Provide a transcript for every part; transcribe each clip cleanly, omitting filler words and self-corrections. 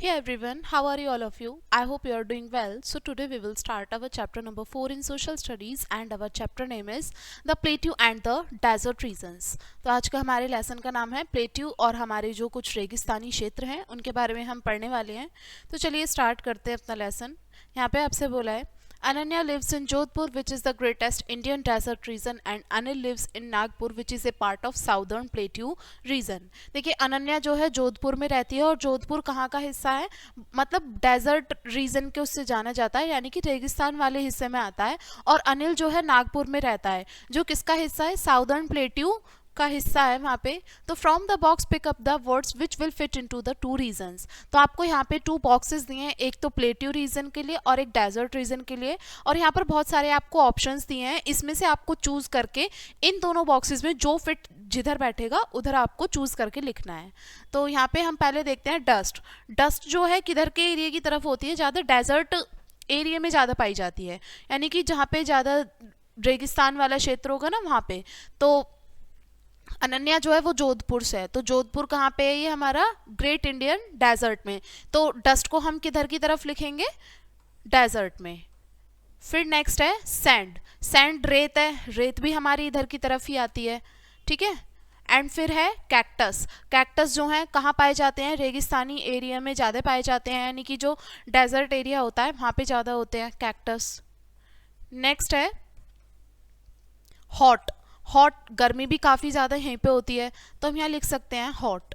Hey everyone, how are you all of you? I hope you are doing well. So today we will start our chapter number 4 in social studies and our chapter name is the plateau and the desert regions. तो आज का हमारे lesson का नाम है plateau और हमारे जो कुछ रेगिस्तानी क्षेत्र हैं उनके बारे में हम पढ़ने वाले हैं. तो चलिए स्टार्ट करते हैं अपना लेसन. यहाँ पे आपसे बोला है Ananya lives in Jodhpur, which is the greatest Indian desert region, and Anil lives in Nagpur, which is a part of southern plateau region. देखिए अनन्या जो है जोधपुर में रहती है और जोधपुर कहाँ का हिस्सा है, मतलब डेजर्ट रीजन के उससे जाना जाता है, यानी कि रेगिस्तान वाले हिस्से में आता है. और अनिल जो है नागपुर में रहता है, जो किसका हिस्सा है, साउदर्न प्लेट्यू का हिस्सा है वहाँ पे. तो from the box pick up the words which will fit into the two regions. तो आपको यहाँ पे टू बॉक्सेस दिए हैं, एक तो प्लेट्यू रीजन के लिए और एक डेजर्ट रीजन के लिए. और यहाँ पर बहुत सारे आपको ऑप्शंस दिए हैं, इसमें से आपको चूज करके इन दोनों बॉक्सेस में जो फिट जिधर बैठेगा उधर आपको चूज करके लिखना है. तो यहाँ पे हम पहले देखते हैं डस्ट. डस्ट जो है किधर के एरिया की तरफ होती है, ज़्यादा डेजर्ट एरिया में ज़्यादा पाई जाती है, यानी कि जहाँ पे ज़्यादा रेगिस्तान वाला क्षेत्र होगा ना वहाँ पे. तो अनन्या जो है वो जोधपुर से है, तो जोधपुर कहाँ पे है, ये हमारा ग्रेट इंडियन डेजर्ट में. तो डस्ट को हम किधर की तरफ लिखेंगे, डेजर्ट में. फिर नेक्स्ट है सैंड. सैंड रेत है, रेत भी हमारी इधर की तरफ ही आती है, ठीक है. एंड फिर है कैक्टस. कैक्टस जो है कहाँ पाए जाते हैं, रेगिस्तानी एरिया में ज़्यादा पाए जाते हैं, यानी कि जो डेजर्ट एरिया होता है वहाँ पे ज़्यादा होते हैं कैक्टस. नेक्स्ट है हॉट. हॉट गर्मी भी काफ़ी ज़्यादा यहीं पे होती है, तो हम यहाँ लिख सकते हैं हॉट.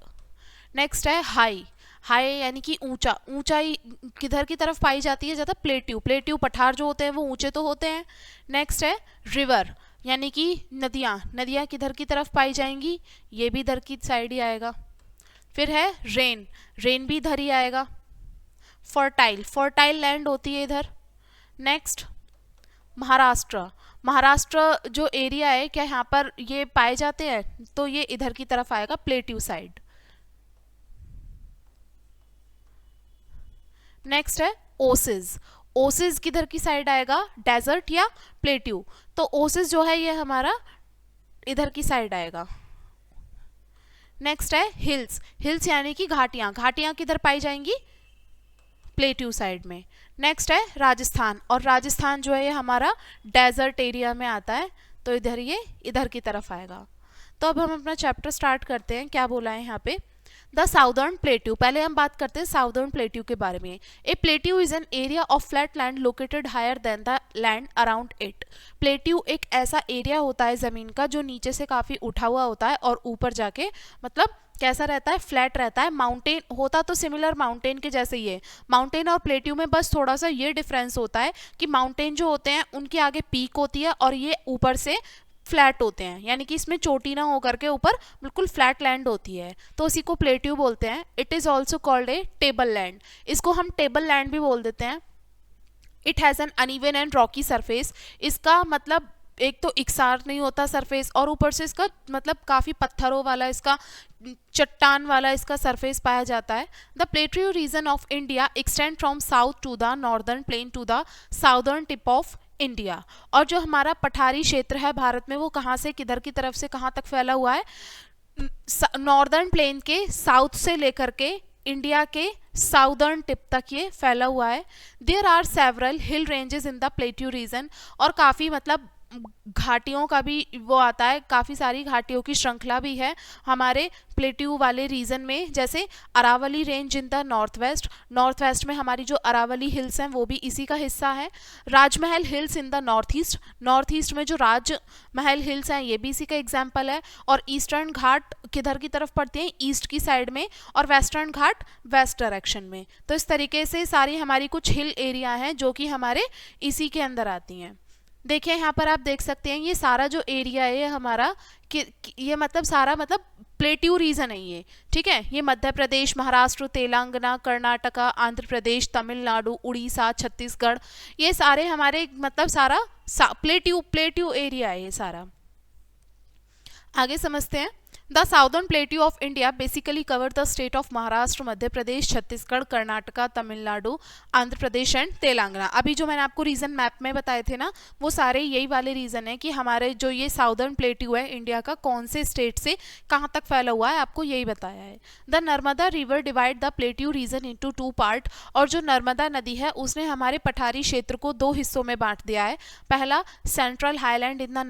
नेक्स्ट है हाई. हाई यानी कि ऊंचा. ऊंचाई किधर की तरफ पाई जाती है ज़्यादा, प्लेट्यू. प्लेट्यू पठार जो होते हैं वो ऊंचे तो होते हैं. नेक्स्ट है रिवर यानी कि नदियाँ. नदियाँ किधर की तरफ पाई जाएंगी, ये भी इधर की साइड ही आएगा. फिर है रेन. रेन भी इधर ही आएगा. फर्टाइल. फर्टाइल लैंड होती है इधर. नेक्स्ट महाराष्ट्र. महाराष्ट्र जो एरिया है, क्या यहाँ पर ये पाए जाते हैं, तो ये इधर की तरफ आएगा, प्लेट्यू साइड. नेक्स्ट है ओसिस. ओसिस किधर की साइड आएगा, डेजर्ट या प्लेट्यू. तो ओसिस जो है ये हमारा इधर की साइड आएगा. नेक्स्ट है हिल्स. हिल्स यानी कि घाटियां. घाटियां किधर पाई जाएंगी, प्लेट्यू साइड में. नेक्स्ट है राजस्थान. और राजस्थान जो है ये हमारा डेजर्ट एरिया में आता है, तो इधर ये इधर की तरफ आएगा. तो अब हम अपना चैप्टर स्टार्ट करते हैं. क्या बोला है यहाँ पे, द साउदर्न प्लेट्यू. पहले हम बात करते हैं साउदर्न प्लेट्यू के बारे में. A plateau is an area of flat land located higher than the land around it. Plateau एक ऐसा एरिया होता है ज़मीन का जो नीचे से काफ़ी उठा हुआ होता है और ऊपर जाके मतलब कैसा रहता है, फ्लैट रहता है. माउंटेन होता तो सिमिलर माउंटेन के जैसे ही है. माउंटेन और प्लेट्यू में बस थोड़ा सा ये डिफरेंस होता है कि माउंटेन जो होते हैं उनके आगे पीक होती है और ये ऊपर से फ्लैट होते हैं, यानी कि इसमें चोटी ना होकर के ऊपर बिल्कुल फ्लैट लैंड होती है, तो उसी को प्लेट्यू बोलते हैं. It is also called a table land. इसको हम टेबल लैंड भी बोल देते हैं. It has an uneven and Rocky surface. इसका मतलब एक तो इकसार नहीं होता सरफेस, और ऊपर से इसका मतलब काफ़ी पत्थरों वाला, इसका चट्टान वाला इसका सरफेस पाया जाता है. The plateau region of India extend from south to the northern plain to the southern tip of India. और जो हमारा पठारी क्षेत्र है भारत में वो कहाँ से किधर की तरफ से कहाँ तक फैला हुआ है, नॉर्दर्न प्लेन के साउथ से लेकर के इंडिया के साउदर्न टिप तक ये फैला हुआ है. There are several hill ranges in the plateau region. और काफ़ी मतलब घाटियों का भी वो आता है, काफ़ी सारी घाटियों की श्रृंखला भी है हमारे प्लेट्यू वाले रीजन में. जैसे Aravalli range in the north west. North west में हमारी जो अरावली हिल्स हैं वो भी इसी का हिस्सा है. Rajmahal hills in the north east. North east में जो राजमहल हिल्स हैं ये भी इसी का एग्जाम्पल है. और ईस्टर्न घाट किधर की तरफ पड़ती हैं, ईस्ट की साइड में, और वेस्टर्न घाट वेस्ट डायरेक्शन में. तो इस तरीके से सारी हमारी कुछ हिल एरिया हैं जो कि हमारे इसी के अंदर आती हैं. देखिए यहाँ पर आप देख सकते हैं ये सारा जो एरिया है ये हमारा ये मतलब सारा मतलब प्लेट्यू रीजन है ये, ठीक है. ये मध्य प्रदेश, महाराष्ट्र, तेलंगाना, कर्नाटका, आंध्र प्रदेश, तमिलनाडु, उड़ीसा, छत्तीसगढ़, ये सारे हमारे मतलब सारा प्लेट्यू एरिया है ये सारा. आगे समझते हैं. The southern plateau of India basically covered the state of Maharashtra, Madhya Pradesh, Chhattisgarh, Karnataka, Tamil Nadu, Andhra Pradesh and Telangana. अभी जो मैंने आपको रीजन मैप में बताए थे ना, वो सारे यही वाले रीजन है कि हमारे जो ये साउदर्न प्लेट्यू है इंडिया का कौन से स्टेट से कहाँ तक फैला हुआ है, आपको यही बताया है। The Narmada river divide the plateau reason into 2 part, और जो नर्मदा नदी है उसने हमारे पठारी क्षेत्र को 2 हिस्सों में बांट दिया है। पहला central highland in the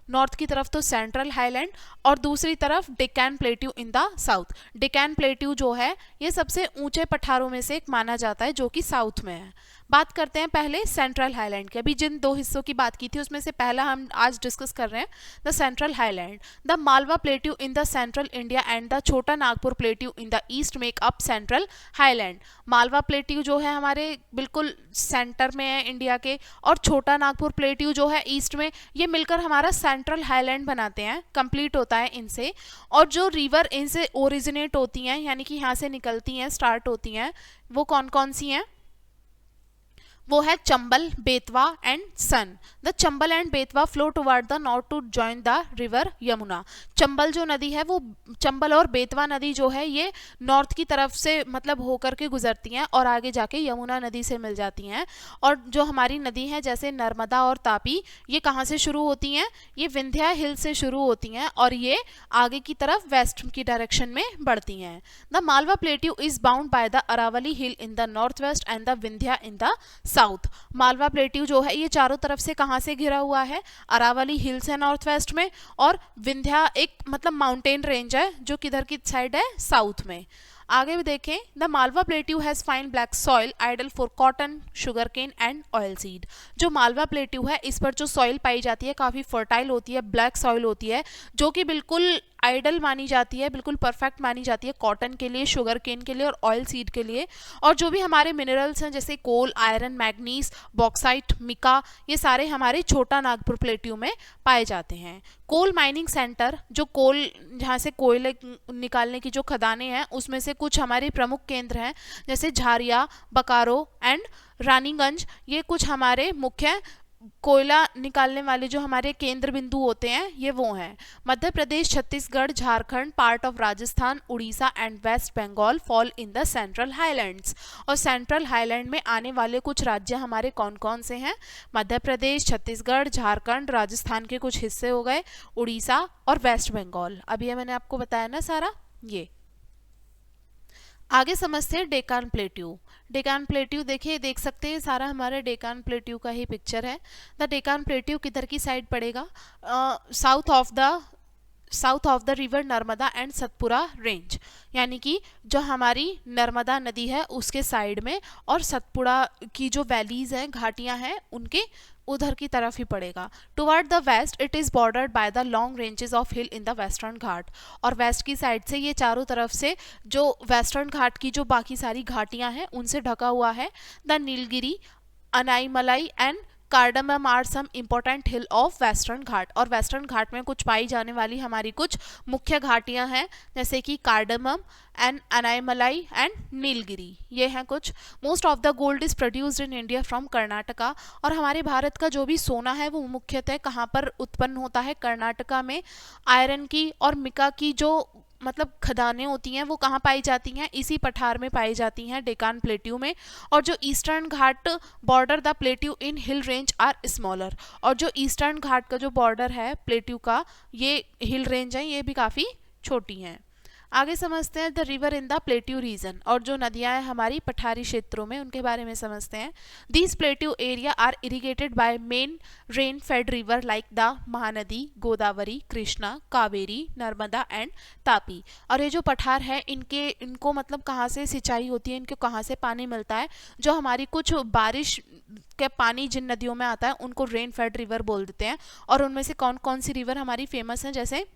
north की तरफ तो सेंट्रल हाईलैंड, और दूसरी तरफ Deccan plateau in the south. Deccan plateau जो है ये सबसे ऊंचे पठारों में से एक माना जाता है जो कि साउथ में है। बात करते हैं पहले सेंट्रल हाईलैंड की। अभी जिन 2 हिस्सों की बात की थी उसमें से पहला हम आज डिस्कस कर रहे हैं the central highland. The Malwa plateau in the central India and the Chota Nagpur plateau in the east make up central highland. Malwa plateau जो है हमारे बिल्कुल सेंटर में है इंडिया के, और छोटा नागपुर प्लेट्यू जो है ईस्ट में, ये मिलकर हमारा सेंट्रल हाईलैंड बनाते हैं, कंप्लीट होता है इनसे। और जो रिवर इनसे ओरिजिनेट होती हैं, यानी कि यहाँ से निकलती हैं, स्टार्ट होती हैं, वो कौन कौन सी हैं? वो है Chambal, Betwa and Son. The Chambal and Betwa flow toward the north to join the river Yamuna. Chambal जो नदी है वो, चंबल और बेतवा नदी जो है ये नॉर्थ की तरफ से मतलब होकर के गुजरती हैं और आगे जाके यमुना नदी से मिल जाती हैं। और जो हमारी नदी है जैसे नर्मदा और तापी, ये कहाँ से शुरू होती हैं? ये विंध्या हिल से शुरू होती हैं और ये आगे की तरफ वेस्ट की डायरेक्शन में बढ़ती हैं। The Malwa plateau is bound by the Aravalli hill in the north west and the Vindhya in the south. Malwa plateau जो है ये चारों तरफ से कहां से घिरा हुआ है? अरावली हिल्स है नॉर्थ वेस्ट में, और विंध्या एक मतलब माउंटेन रेंज है जो किधर की साइड है? साउथ में। आगे भी देखें, the Malwa plateau has fine black soil ideal for cotton, sugar cane and oil seed. जो मालवा प्लेट्यू है इस पर जो सॉइल पाई जाती है काफ़ी फर्टाइल होती है, ब्लैक सॉइल होती है, जो कि बिल्कुल आइडल मानी जाती है, बिल्कुल परफेक्ट मानी जाती है कॉटन के लिए, शुगर केन के लिए और ऑयल सीड के लिए। और जो भी हमारे मिनरल्स हैं जैसे कोल, आयरन, मैग्नीज, बॉक्साइट, मिका, ये सारे हमारे छोटा नागपुर प्लेट्यू में पाए जाते हैं। कोल माइनिंग सेंटर, जो कोल जहाँ से कोयले निकालने की जो खदानें हैं उसमें से कुछ हमारे प्रमुख केंद्र हैं जैसे झारिया, बकारो एंड रानीगंज। ये कुछ हमारे मुख्य कोयला निकालने वाले जो हमारे केंद्र बिंदु होते हैं ये वो हैं। Madhya Pradesh, Chhattisgarh, Jharkhand, part of Rajasthan, Orissa and West Bengal fall in the central highlands. और सेंट्रल हाईलैंड में आने वाले कुछ राज्य हमारे कौन कौन से हैं? मध्य प्रदेश, छत्तीसगढ़, झारखंड, राजस्थान के कुछ हिस्से हो गए, उड़ीसा और वेस्ट बंगाल। अभी ये मैंने आपको बताया ना सारा। ये आगे समझते हैं डेक्कन प्लेट्यू। डेक्कन प्लेट्यू देखिए, देख सकते हैं सारा हमारे डेक्कन प्लेट्यू का ही पिक्चर है। द डेक्कन प्लेट्यू किधर की साइड पड़ेगा? South of the river Narmada and Satpura range, यानी कि जो हमारी नर्मदा नदी है उसके साइड में, और सतपुड़ा की जो वैलीज हैं, घाटियां हैं, उनके उधर की तरफ ही पड़ेगा। Toward the west it is bordered by the long ranges of hill in the western Ghat. और वेस्ट की साइड से ये चारों तरफ से जो वेस्टर्न घाट की जो बाकी सारी घाटियां हैं उनसे ढका हुआ है। The Nilgiri, Anaimalai and Cardamom are some important hill of Western Ghat. और वेस्टर्न घाट में कुछ पाई जाने वाली हमारी कुछ मुख्य घाटियां हैं जैसे कि कार्डमम एंड अनाईमलाई एंड नीलगिरी, ये हैं कुछ। Most of the gold is produced in India from Karnataka. और हमारे भारत का जो भी सोना है वो मुख्यतः कहाँ पर उत्पन्न होता है? कर्नाटका में। आयरन की और मिका की जो मतलब खदानें होती हैं वो कहाँ पाई जाती हैं? इसी पठार में पाई जाती हैं, डेक्कन प्लेट्यू में। और जो eastern ghat border the plateau in hill range are smaller. और जो ईस्टर्न घाट का जो बॉर्डर है प्लेट्यू का, ये हिल रेंज है, ये भी काफ़ी छोटी हैं। आगे समझते हैं the river in the plateau region. और जो नदियां हैं हमारी पठारी क्षेत्रों में उनके बारे में समझते हैं। These plateau area are irrigated by main rain fed river like the Mahanadi, Godavari, Krishna, Kaveri, Narmada and Tapi. और ये जो पठार है इनको मतलब कहाँ से सिंचाई होती है, इनको कहाँ से पानी मिलता है? जो हमारी कुछ बारिश के पानी जिन नदियों में आता है उनको रेन फेड रिवर बोल देते हैं। और उनमें से कौन कौन सी रिवर हमारी फेमस हैं? जैसे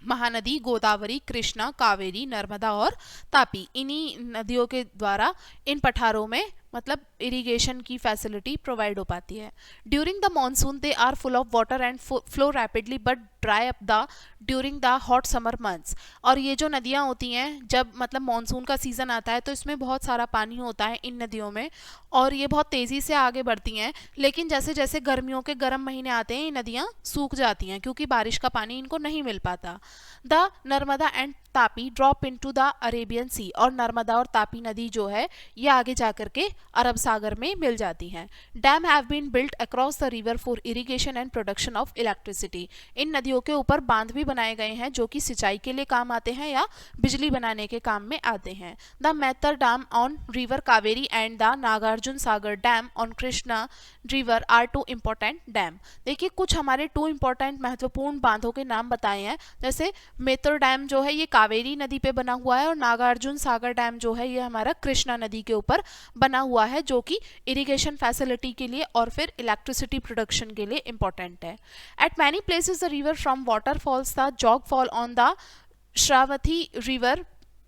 महानदी, गोदावरी, कृष्णा, कावेरी, नर्मदा और तापी। इन्हीं नदियों के द्वारा इन पठारों में मतलब इरिगेशन की फैसिलिटी प्रोवाइड हो पाती है। During the monsoon they are full of water and flow rapidly, but dry up the during the hot summer months. और ये जो नदियाँ होती हैं जब मतलब मानसून का सीज़न आता है तो इसमें बहुत सारा पानी होता है इन नदियों में और ये बहुत तेज़ी से आगे बढ़ती हैं, लेकिन जैसे जैसे गर्मियों के गर्म महीने आते हैं ये नदियाँ सूख जाती हैं क्योंकि बारिश का पानी इनको नहीं मिल पाता। The Narmada and Tapi drop into the Arabian Sea. और नर्मदा और तापी नदी जो है ये आगे जाकर के अरब सागर में मिल जाती हैं। Dam have been built across the river for irrigation and production of electricity. इन नदियों के ऊपर बांध भी बनाए गए हैं जो कि सिंचाई के लिए काम आते हैं या बिजली बनाने के काम में आते हैं। The Mettur dam on river Kaveri and the Nagarjuna Sagar dam on Krishna river are two important dam. देखिए कुछ हमारे टू इम्पोर्टेंट महत्वपूर्ण बांधों के नाम बताए हैं, जैसे मेतर डैम जो है ये कावेरी नदी पे बना हुआ है और नागार्जुन सागर डैम जो है ये हमारा कृष्णा नदी के ऊपर बना हुआ है जो कि इरिगेशन फैसिलिटी के लिए और फिर इलेक्ट्रिसिटी प्रोडक्शन के लिए इंपॉर्टेंट है। Eight many places the river from waterfalls the jog fall on the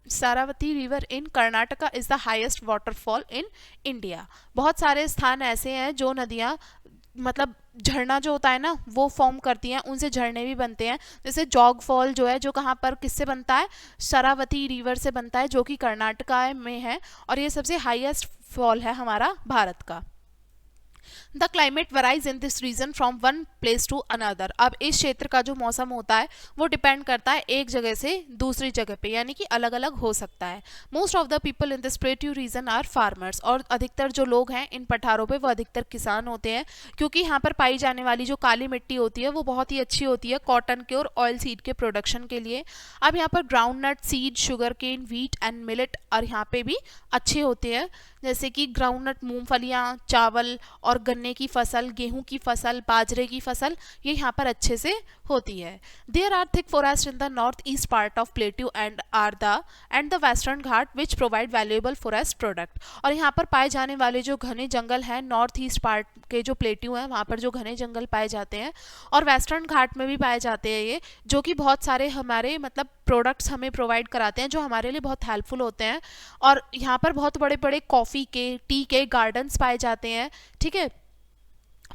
Sharavati river in Karnataka is the highest waterfall in India. बहुत सारे स्थान ऐसे हैं जो नदियाँ मतलब झरना जो होता है ना वो फॉर्म करती हैं, उनसे झरने भी बनते हैं। जैसे जॉग फॉल जो है जो कहाँ पर किससे बनता है, शरावती रिवर से बनता है जो कि कर्नाटका में है और ये सबसे हाईएस्ट फॉल है हमारा भारत का। The climate varies in this region from one place to another. अब इस क्षेत्र का जो मौसम होता है वो डिपेंड करता है एक जगह से दूसरी जगह पे, यानी कि अलग अलग हो सकता है। Most of the people in this plateau region are farmers. और अधिकतर जो लोग हैं इन पठारों पे वो अधिकतर किसान होते हैं क्योंकि यहाँ पर पाई जाने वाली जो काली मिट्टी होती है वो बहुत ही अच्छी होती है कॉटन के और ऑयल सीड के प्रोडक्शन के लिए। अब यहाँ पर groundnut, seed, sugar cane, wheat and millet और यहाँ पे भी अच्छे होते हैं, जैसे कि ग्राउंड नट, मूंगफलियाँ, चावल और गन्ने की फसल, गेहूं की फसल, बाजरे की फसल ये यहाँ पर अच्छे से होती है। There are thick forest in the north east part of plateau and the western ghat which provide valuable forest product. और यहाँ पर पाए जाने वाले जो घने जंगल हैं नॉर्थ ईस्ट पार्ट के जो प्लेट्यू हैं वहाँ पर जो घने जंगल पाए जाते हैं और वेस्टर्न घाट में भी पाए जाते हैं ये, जो कि बहुत सारे हमारे मतलब प्रोडक्ट्स हमें प्रोवाइड कराते हैं जो हमारे लिए बहुत हेल्पफुल होते हैं। और यहाँ पर बहुत बड़े बड़े कॉफ़ी के, टी के गार्डन्स पाए जाते हैं, ठीक है,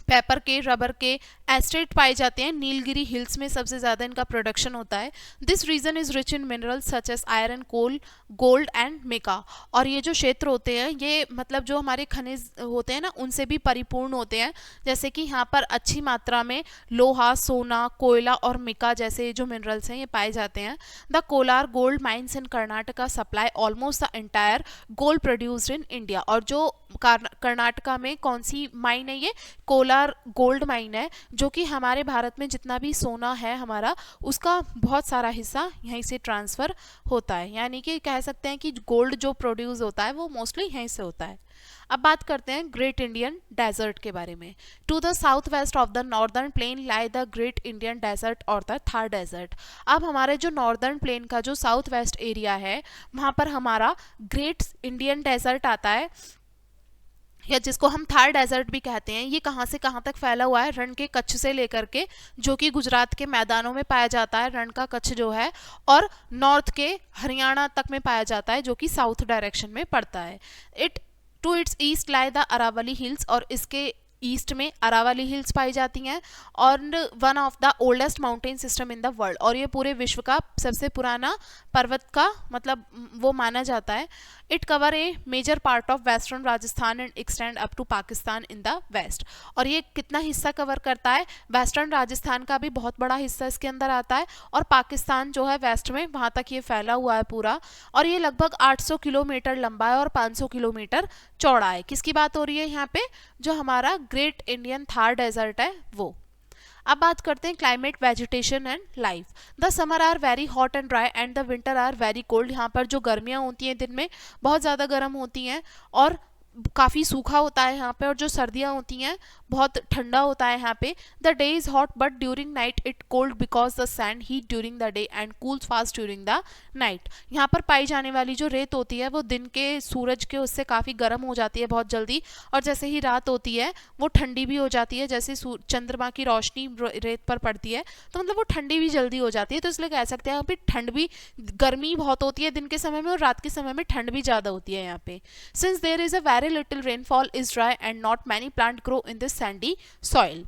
पेपर के, रबर के एस्टेट पाए जाते हैं। नीलगिरी हिल्स में सबसे ज़्यादा इनका प्रोडक्शन होता है। This region is rich in minerals such as iron, coal, gold and mica. और ये जो क्षेत्र होते हैं ये मतलब जो हमारे खनिज होते हैं ना उनसे भी परिपूर्ण होते हैं, जैसे कि यहाँ पर अच्छी मात्रा में लोहा, सोना, कोयला और मिका जैसे जो मिनरल्स हैं ये पाए जाते हैं। The Kolar gold mines in Karnataka supply almost the entire gold produced in India. और जो कर्नाटका में कौन सी माइन है, ये कोलार गोल्ड माइन है जो कि हमारे भारत में जितना भी सोना है हमारा उसका बहुत सारा हिस्सा यहीं से ट्रांसफ़र होता है, यानी कि कह सकते हैं कि गोल्ड जो प्रोड्यूस होता है वो मोस्टली यहीं से होता है। अब बात करते हैं ग्रेट इंडियन डेजर्ट के बारे में। To the south west of the northern plain lie the great Indian desert और द थार डेजर्ट। अब हमारे जो नॉर्दर्न प्लेन का जो साउथ वेस्ट एरिया है वहाँ पर हमारा ग्रेट इंडियन डेजर्ट आता है या जिसको हम थार डेजर्ट भी कहते हैं। ये कहाँ से कहाँ तक फैला हुआ है, रण के कच्छ से लेकर के जो कि गुजरात के मैदानों में पाया जाता है रण का कच्छ जो है, और नॉर्थ के हरियाणा तक में पाया जाता है जो कि साउथ डायरेक्शन में पड़ता है। To its east lie the Aravalli hills. और इसके ईस्ट में अरावली हिल्स पाई जाती हैं और one of the oldest mountain system in the world. और ये पूरे विश्व का सबसे पुराना पर्वत का मतलब वो माना जाता है। It cover a major part of western Rajasthan and extend up to Pakistan in the west. और ये कितना हिस्सा कवर करता है, वेस्टर्न राजस्थान का भी बहुत बड़ा हिस्सा इसके अंदर आता है और पाकिस्तान जो है वेस्ट में वहाँ तक ये फैला हुआ है पूरा। और ये लगभग 800 किलोमीटर लंबा है और 500 किलोमीटर चौड़ा है। किसकी बात हो रही है यहाँ पे, जो हमारा ग्रेट इंडियन थार डेजर्ट है वो। अब बात करते हैं climate, vegetation and life. The summer are very hot and dry and the winter are very cold. यहाँ पर जो गर्मियाँ होती हैं दिन में बहुत ज़्यादा गर्म होती हैं और काफ़ी सूखा होता है यहाँ पे, और जो सर्दियाँ होती हैं बहुत ठंडा होता है यहाँ पे। The day is hot but during night it cold because the sand heat during the day and cools fast during the night. यहाँ पर पाई जाने वाली जो रेत होती है वो दिन के सूरज के उससे काफ़ी गर्म हो जाती है बहुत जल्दी, और जैसे ही रात होती है वो ठंडी भी हो जाती है। जैसे चंद्रमा की रोशनी रेत पर पड़ती है तो मतलब वो ठंडी भी जल्दी हो जाती है। तो इसलिए कह सकते हैं यहाँ पे ठंड भी, गर्मी बहुत होती है दिन के समय में और रात के समय में ठंड भी ज़्यादा होती है यहाँ पे। Since there is a very little rainfall is dry and not many plant grow in this sandy soil।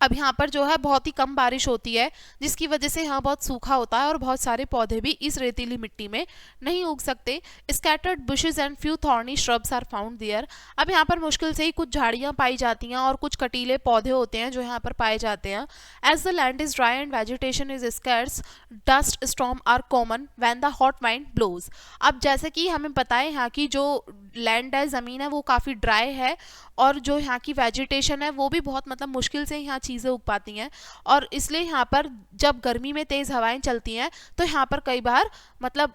अब यहाँ पर जो है बहुत ही कम बारिश होती है, जिसकी वजह से यहाँ बहुत सूखा होता है और बहुत सारे पौधे भी इस रेतीली मिट्टी में नहीं उग सकते। Scattered bushes and few thorny shrubs are found there. अब यहाँ पर मुश्किल से ही कुछ झाड़ियाँ पाई जाती हैं और कुछ कटीले पौधे होते हैं जो यहाँ पर पाए जाते हैं। As the land is dry and vegetation is scarce, dust storm are common when the hot wind blows. अब जैसे कि हमें पता है यहाँ की जो लैंड है, ज़मीन है, वो काफ़ी ड्राई है और जो यहाँ की वेजिटेशन है वो भी बहुत मतलब मुश्किल से यहाँ चीज़ें उग पाती हैं, और इसलिए यहाँ पर जब गर्मी में तेज़ हवाएं चलती हैं तो यहाँ पर कई बार मतलब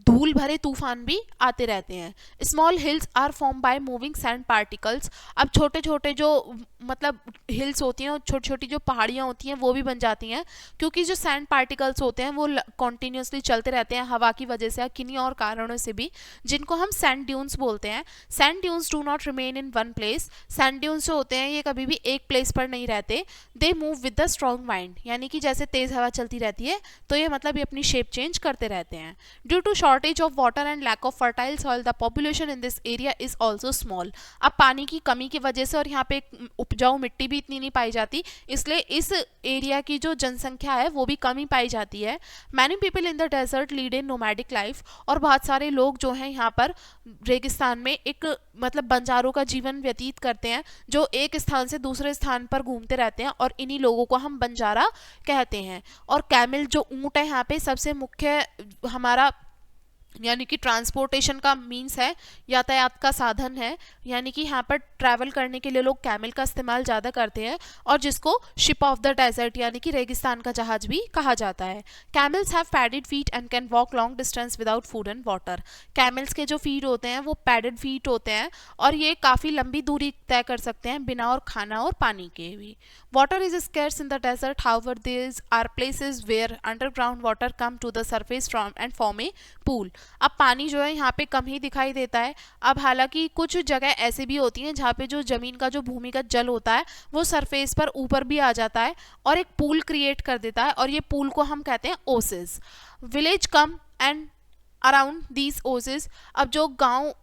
धूल भरे तूफान भी आते रहते हैं। Small hills are form by moving sand particles. अब छोटे छोटे जो मतलब हिल्स होती हैं, छोटी छोटी जो पहाड़ियाँ होती हैं वो भी बन जाती हैं, क्योंकि जो सैंड पार्टिकल्स होते हैं वो कॉन्टीन्यूसली चलते रहते हैं हवा की वजह से या किन्हीं और कारणों से भी, जिनको हम सैंड ड्यून्स बोलते हैं। Sand dunes do not remain in one place. Sand dunes जो होते हैं ये कभी भी एक प्लेस पर नहीं रहते। They move with the strong wind, यानी कि जैसे तेज़ हवा चलती रहती है तो ये मतलब ये अपनी शेप चेंज करते रहते हैं। Due to shortage of water and lack of fertile soil, the population in this area is also small। अब पानी की कमी की वजह से और यहाँ पे उपजाऊ मिट्टी भी इतनी नहीं पाई जाती, इसलिए इस एरिया की जो जनसंख्या है वो भी कम ही पाई जाती है। Many people in the desert lead in nomadic life. और बहुत सारे लोग जो हैं यहाँ पर रेगिस्तान में एक मतलब बंजारों का जीवन व्यतीत करते हैं, जो एक स्थान से दूसरे स्थान पर घूमते रहते हैं, और इन्हीं लोगों को हम बंजारा कहते हैं। और कैमल जो ऊँट है यहाँ पे सबसे मुख्य हमारा यानी कि ट्रांसपोर्टेशन का मीन्स है, यातायात का साधन है, यानी कि यहाँ पर ट्रैवल करने के लिए लोग कैमल का इस्तेमाल ज़्यादा करते हैं, और जिसको शिप ऑफ द डेजर्ट यानी कि रेगिस्तान का जहाज भी कहा जाता है। Camels have padded feet and can walk long distance without food and water. Camels के जो फीट होते हैं वो पैडेड फीट होते हैं और ये काफ़ी लंबी दूरी तय कर सकते हैं बिना और खाना और पानी के भी। Water is scarce in the desert, however there are places where underground water come to the surface from and form a pool. अब पानी जो है यहाँ पे कम ही दिखाई देता है। अब हालांकि कुछ जगह ऐसी भी होती हैं जहाँ पे जो ज़मीन का जो भूमिगत जल होता है वो सरफेस पर ऊपर भी आ जाता है और एक पूल क्रिएट कर देता है, और ये पूल को हम कहते हैं oases. Village come and around these oases. अब जो गांव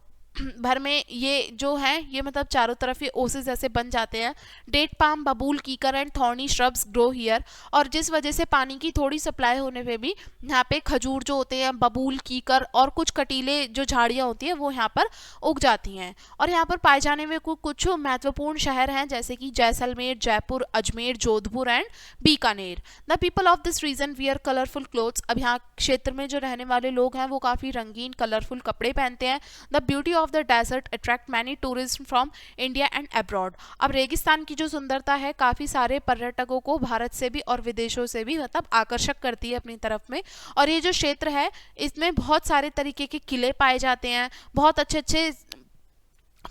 भर में ये जो है ये मतलब चारों तरफ ये ओसेस ऐसे बन जाते हैं। डेट पाम, बबूल, कीकर and thorny shrubs grow here. और जिस वजह से पानी की थोड़ी सप्लाई होने पे भी यहाँ पे खजूर जो होते हैं, बबूल, कीकर और कुछ कटीले जो झाड़ियाँ होती हैं वो यहाँ पर उग जाती हैं। और यहाँ पर पाए जाने में कुछ महत्वपूर्ण शहर हैं जैसे कि Jaisalmer, Jaipur, Ajmer, Jodhpur and Bikaner. The people of this region wear colourful clothes. अब यहाँ क्षेत्र में जो रहने वाले लोग हैं वो काफ़ी रंगीन कलरफुल कपड़े पहनते हैं। The beauty of the desert attract many tourist from India and abroad. अब रेगिस्तान की जो सुंदरता है काफ़ी सारे पर्यटकों को भारत से भी और विदेशों से भी मतलब आकर्षक करती है अपनी तरफ में। और ये जो क्षेत्र है इसमें बहुत सारे तरीके के किले पाए जाते हैं, बहुत अच्छे अच्छे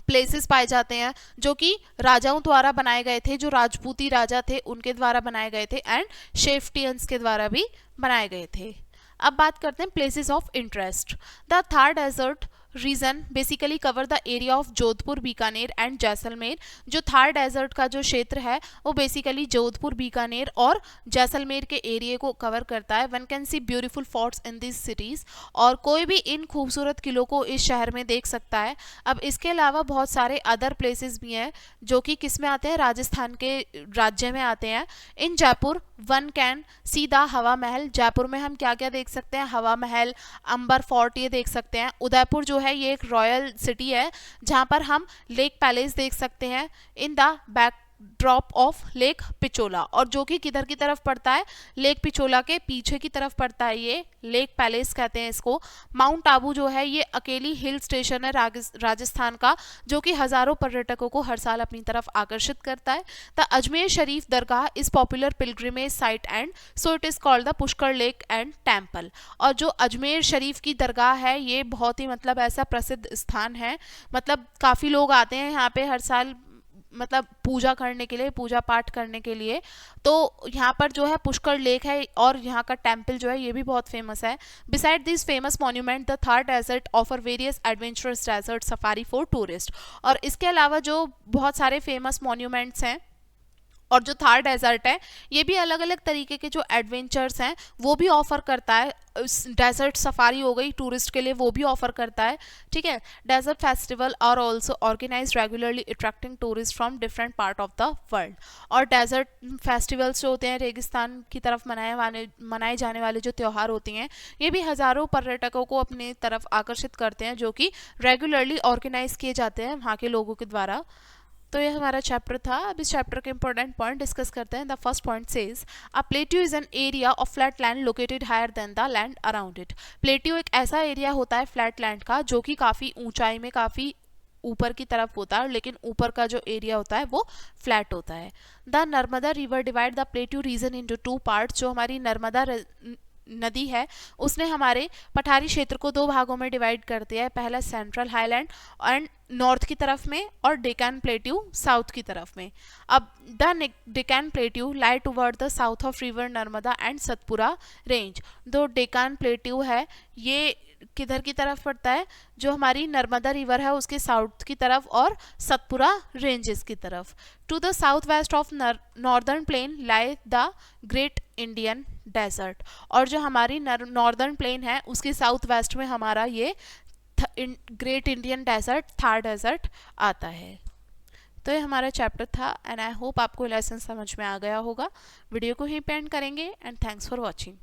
प्लेसेस पाए जाते हैं जो कि राजाओं द्वारा बनाए गए थे, जो राजपूती राजा थे उनके द्वारा बनाए गए थे, एंड शेफ्टियंस के द्वारा भी बनाए गए थे। अब बात करते हैं places of interest. The Thar desert region basically cover the area of Jodhpur, Bikaner and Jaisalmer. जो थार डेजर्ट का जो क्षेत्र है वो बेसिकली जोधपुर, बीकानेर और जैसलमेर के एरिया को कवर करता है। One can C beautiful forts in this cities. और कोई भी इन खूबसूरत किलों को इस शहर में देख सकता है। अब इसके अलावा बहुत सारे अदर प्लेसेस भी हैं जो कि किस में आते हैं, राजस्थान के राज्य में आते हैं। In Jaipur one can see the Hawa Mahal. Jaipur में हम क्या क्या देख सकते हैं, हवा महल, अंबर फोर्ट ये देख सकते हैं। उदयपुर जो है ये एक रॉयल सिटी है जहां पर हम लेक पैलेस देख सकते हैं in the back drop of lake Pichola, और जो कि किधर की तरफ पड़ता है, लेक पिचोला के पीछे की तरफ पड़ता है, ये लेक पैलेस कहते हैं इसको। माउंट आबू जो है ये अकेली हिल स्टेशन है राजस्थान का, जो कि हजारों पर्यटकों को हर साल अपनी तरफ आकर्षित करता है। The Ajmer Sharif Dargah is popular pilgrimage site and so it is called the Pushkar lake and temple. और जो अजमेर शरीफ की दरगाह है ये बहुत ही मतलब ऐसा प्रसिद्ध स्थान है, मतलब काफ़ी लोग आते हैं यहाँ पे हर साल मतलब पूजा करने के लिए, पूजा पाठ करने के लिए। तो यहाँ पर जो है पुष्कर लेक है और यहाँ का टेम्पल जो है ये भी बहुत फेमस है। Beside this famous monument the Thar desert offer various adventurous desert safari for tourist. और इसके अलावा जो बहुत सारे फेमस मॉन्यूमेंट्स हैं और जो थार डेजर्ट है ये भी अलग अलग तरीके के जो एडवेंचर्स हैं वो भी ऑफर करता है। डेजर्ट सफारी हो गई टूरिस्ट के लिए, वो भी ऑफर करता है, ठीक है। Desert festival are also organise regularly attracting tourist from different part of the world. और डेजर्ट फेस्टिवल्स जो होते हैं, रेगिस्तान की तरफ मनाए जाने वाले जो त्यौहार होती हैं, ये भी हज़ारों पर्यटकों को अपनी तरफ आकर्षित करते हैं, जो कि रेगुलरली ऑर्गेनाइज किए जाते हैं वहाँ के लोगों के द्वारा। तो ये हमारा चैप्टर था। अब इस चैप्टर के इंपॉर्टेंट पॉइंट डिस्कस करते हैं। The first point says a plateau is an area of flat land located higher than the land around it. Plateau एक ऐसा एरिया होता है फ्लैट लैंड का जो कि काफ़ी ऊंचाई में, काफ़ी ऊपर की तरफ होता है, लेकिन ऊपर का जो एरिया होता है वो फ्लैट होता है। The Narmada river divide the plateau reason into two parts. जो हमारी नर्मदा नदी है उसने हमारे पठारी क्षेत्र को दो भागों में डिवाइड कर दिया है। पहला सेंट्रल हाईलैंड एंड नॉर्थ की तरफ में, और डेक्कन प्लेट्यू साउथ की तरफ में। अब the Deccan plateau lie toward the south of river Narmada and Satpura range. दो डेक्कन प्लेट्यू है ये किधर की तरफ पड़ता है, जो हमारी नर्मदा रिवर है उसके साउथ की तरफ और सतपुरा रेंजेस की तरफ। To the south west of northern plain lie the great Indian desert. और जो हमारी नॉर्दर्न प्लेन है उसके साउथ वेस्ट में हमारा ये great Indian desert, Thar desert आता है। तो ये हमारा चैप्टर था एंड आई होप आपको लेसन समझ में आ गया होगा। वीडियो को ही पेंड करेंगे एंड थैंक्स फॉर वॉचिंग।